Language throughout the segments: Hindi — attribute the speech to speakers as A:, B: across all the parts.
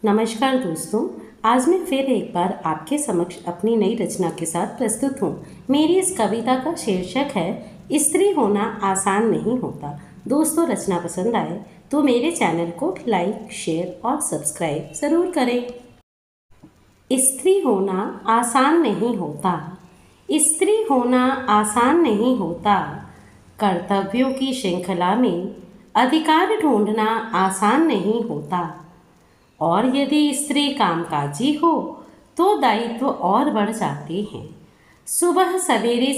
A: नमस्कार दोस्तों, आज मैं फिर एक बार आपके समक्ष अपनी नई रचना के साथ प्रस्तुत हूँ। मेरी इस कविता का शीर्षक है स्त्री होना आसान नहीं होता। दोस्तों, रचना पसंद आए तो मेरे चैनल को लाइक, शेयर और सब्सक्राइब ज़रूर करें। स्त्री होना आसान नहीं होता, स्त्री होना आसान नहीं होता। कर्तव्यों की श्रृंखला में अधिकार ढूंढना आसान नहीं होता। और यदि स्त्री कामकाजी हो तो दायित्व और बढ़ जाते हैं। सुबह सवेरे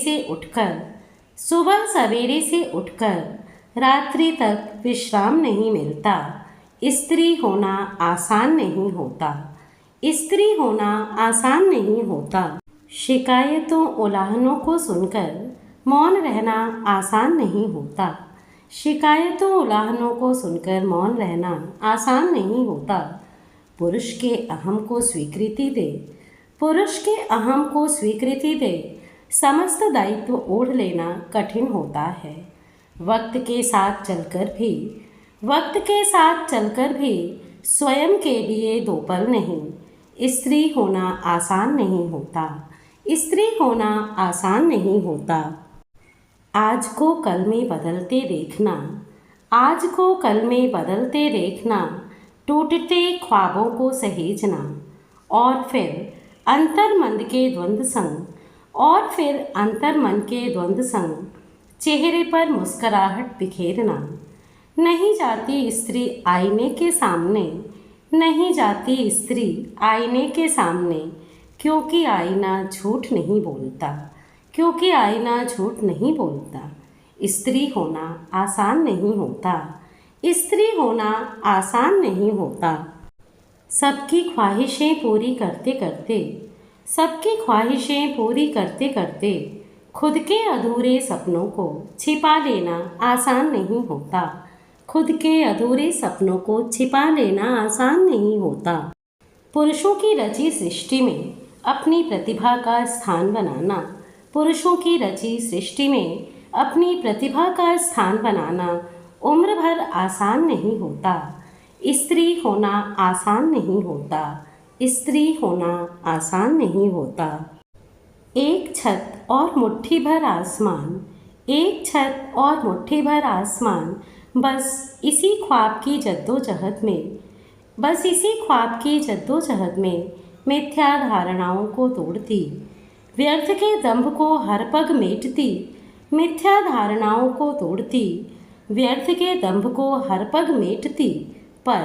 A: से उठकर रात्रि तक विश्राम नहीं मिलता। स्त्री होना आसान नहीं होता, स्त्री होना आसान नहीं होता। शिकायतों उल्लंघनों को सुनकर मौन रहना आसान नहीं होता। शिकायतों उल्लंघनों को सुनकर मौन रहना आसान नहीं होता। पुरुष के अहम को स्वीकृति दे समस्त दायित्व ओढ़ लेना कठिन होता है। वक्त के साथ चलकर भी स्वयं के लिए दो पल नहीं। स्त्री होना आसान नहीं होता, स्त्री होना आसान नहीं होता। आज को कल में बदलते देखना, टूटते ख्वाबों को सहेजना, और फिर अंतर्मन के द्वंद्व संग चेहरे पर मुस्कुराहट बिखेरना। नहीं जाती स्त्री आईने के सामने, क्योंकि आईना झूठ नहीं बोलता। स्त्री होना आसान नहीं होता, स्त्री होना आसान नहीं होता। सबकी ख्वाहिशें पूरी करते खुद के अधूरे सपनों को छिपा लेना आसान नहीं होता। पुरुषों की रची सृष्टि में अपनी प्रतिभा का स्थान बनाना उम्र भर आसान नहीं होता। स्त्री होना आसान नहीं होता, स्त्री होना आसान नहीं होता। एक छत और मुट्ठी भर आसमान, बस इसी ख्वाब की जद्दोजहद में मिथ्या धारणाओं को तोड़ती, व्यर्थ के दंभ को हर पग मेटती, पर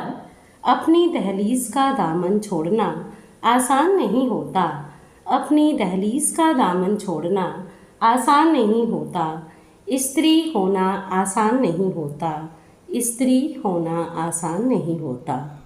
A: अपनी दहलीज का दामन छोड़ना आसान नहीं होता। स्त्री होना आसान नहीं होता, स्त्री होना आसान नहीं होता।